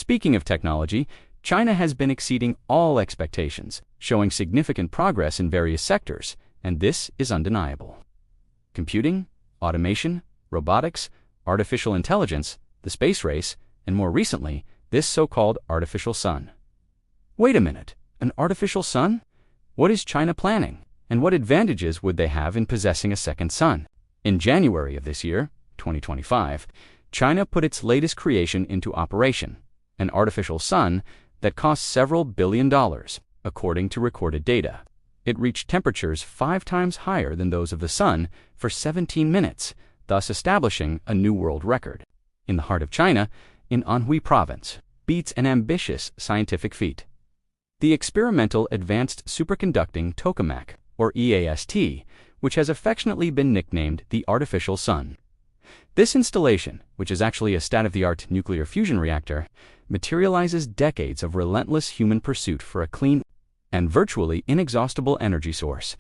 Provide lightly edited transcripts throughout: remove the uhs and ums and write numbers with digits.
Speaking of technology, China has been exceeding all expectations, showing significant progress in various sectors, and this is undeniable. Computing, automation, robotics, artificial intelligence, the space race, and more recently, this so-called artificial sun. Wait a minute, an artificial sun? What is China planning, and what advantages would they have in possessing a second sun? In January of this year, 2025, China put its latest creation into operation, an artificial sun that cost several $billion, according to recorded data. It reached temperatures 5 times higher than those of the sun for 17 minutes, thus establishing a new world record. In the heart of China, in Anhui Province, beats an ambitious scientific feat. The experimental Advanced Superconducting Tokamak, or EAST, which has affectionately been nicknamed the artificial sun. This installation, which is actually a state-of-the-art nuclear fusion reactor, materializes decades of relentless human pursuit for a clean and virtually inexhaustible energy source,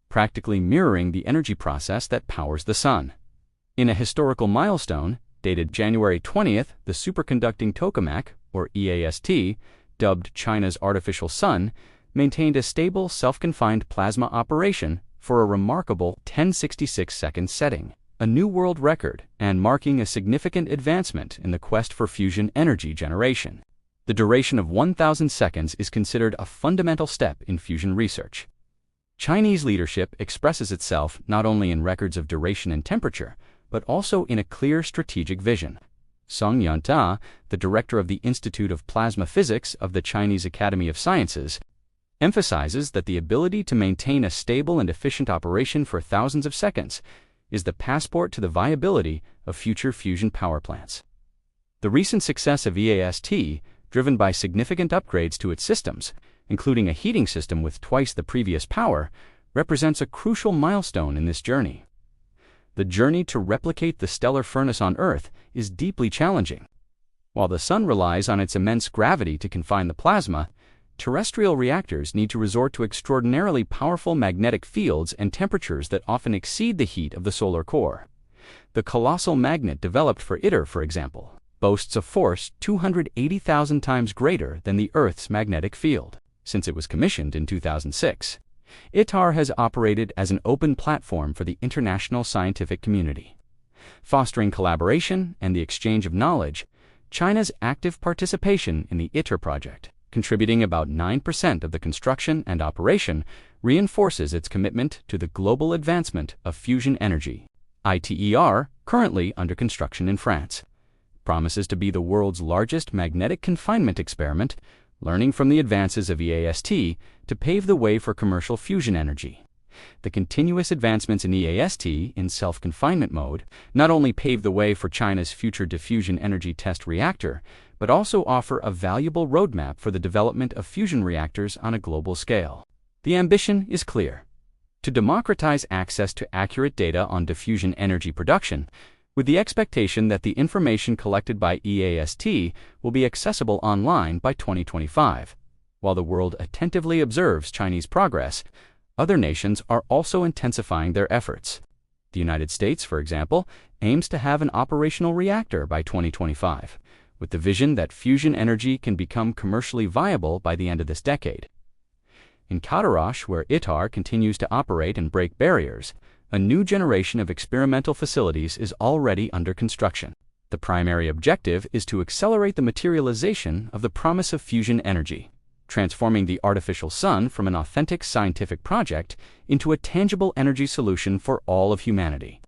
practically mirroring the energy process that powers the sun. In a historical milestone, dated January 20th, the superconducting tokamak, or EAST, dubbed China's artificial sun, maintained a stable self-confined plasma operation for a remarkable 1066-second setting, a new world record and marking a significant advancement in the quest for fusion energy generation. The duration of 1,000 seconds is considered a fundamental step in fusion research. Chinese leadership expresses itself not only in records of duration and temperature, but also in a clear strategic vision. Song Yanta, the director of the Institute of Plasma Physics of the Chinese Academy of Sciences, emphasizes that the ability to maintain a stable and efficient operation for thousands of seconds is the passport to the viability of future fusion power plants. The recent success of EAST, driven by significant upgrades to its systems, including a heating system with twice the previous power, represents a crucial milestone in this journey. The journey to replicate the stellar furnace on Earth is deeply challenging. While the sun relies on its immense gravity to confine the plasma, terrestrial reactors need to resort to extraordinarily powerful magnetic fields and temperatures that often exceed the heat of the solar core. The colossal magnet developed for ITER, for example, boasts a force 280,000 times greater than the Earth's magnetic field. Since it was commissioned in 2006, ITER has operated as an open platform for the international scientific community. Fostering collaboration and the exchange of knowledge, China's active participation in the ITER project, contributing about 9% of the construction and operation, reinforces its commitment to the global advancement of fusion energy. ITER, currently under construction in France, promises to be the world's largest magnetic confinement experiment, learning from the advances of EAST to pave the way for commercial fusion energy. The continuous advancements in EAST in self-confinement mode not only pave the way for China's future diffusion energy test reactor, but also offer a valuable roadmap for the development of fusion reactors on a global scale. The ambition is clear: to democratize access to accurate data on diffusion energy production, with the expectation that the information collected by EAST will be accessible online by 2025. While the world attentively observes Chinese progress, other nations are also intensifying their efforts. The United States, for example, aims to have an operational reactor by 2025, with the vision that fusion energy can become commercially viable by the end of this decade. In Cadarache, where ITER continues to operate and break barriers, a new generation of experimental facilities is already under construction. The primary objective is to accelerate the materialization of the promise of fusion energy, transforming the artificial sun from an authentic scientific project into a tangible energy solution for all of humanity.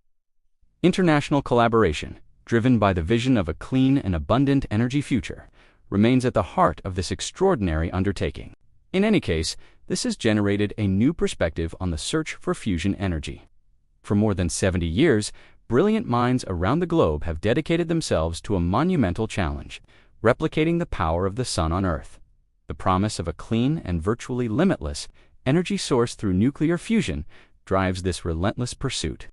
International collaboration, driven by the vision of a clean and abundant energy future, remains at the heart of this extraordinary undertaking. In any case, this has generated a new perspective on the search for fusion energy. For more than 70 years, brilliant minds around the globe have dedicated themselves to a monumental challenge: replicating the power of the sun on Earth. The promise of a clean and virtually limitless energy source through nuclear fusion drives this relentless pursuit.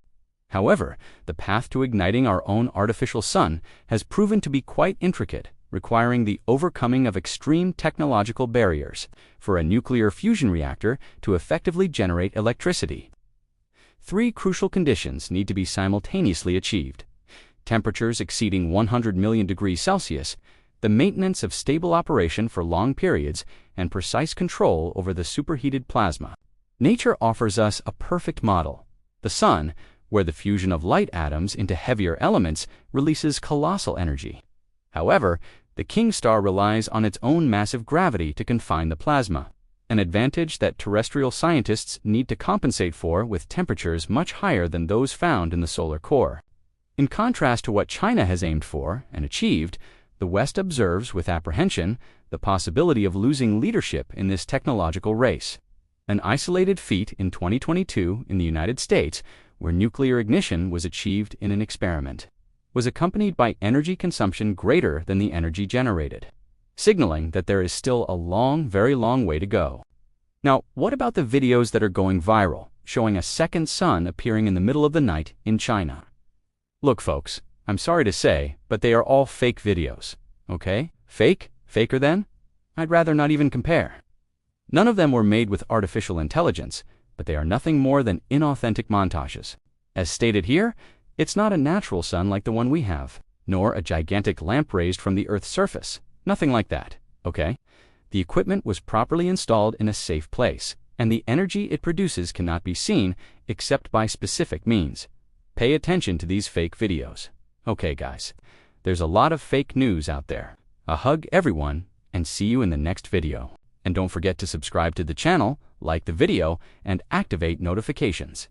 However, the path to igniting our own artificial sun has proven to be quite intricate, requiring the overcoming of extreme technological barriers for a nuclear fusion reactor to effectively generate electricity. 3 crucial conditions need to be simultaneously achieved: temperatures exceeding 100 million degrees Celsius, the maintenance of stable operation for long periods, and precise control over the superheated plasma. Nature offers us a perfect model: the sun, where the fusion of light atoms into heavier elements releases colossal energy. However, the king star relies on its own massive gravity to confine the plasma, an advantage that terrestrial scientists need to compensate for with temperatures much higher than those found in the solar core. In contrast to what China has aimed for and achieved, the West observes with apprehension the possibility of losing leadership in this technological race. An isolated feat in 2022 in the United States, where nuclear ignition was achieved in an experiment, was accompanied by energy consumption greater than the energy generated, signaling that there is still a long, very long way to go. Now, what about the videos that are going viral, showing a second sun appearing in the middle of the night in China? Look, folks, I'm sorry to say, but they are all fake videos. Okay? Fake? Faker then? I'd rather not even compare. None of them were made with artificial intelligence, but they are nothing more than inauthentic montages. As stated here, it's not a natural sun like the one we have, nor a gigantic lamp raised from the Earth's surface. Nothing like that, okay? The equipment was properly installed in a safe place, and the energy it produces cannot be seen except by specific means. Pay attention to these fake videos. Okay, guys, there's a lot of fake news out there. A hug, everyone, and see you in the next video. And don't forget to subscribe to the channel, like the video, and activate notifications.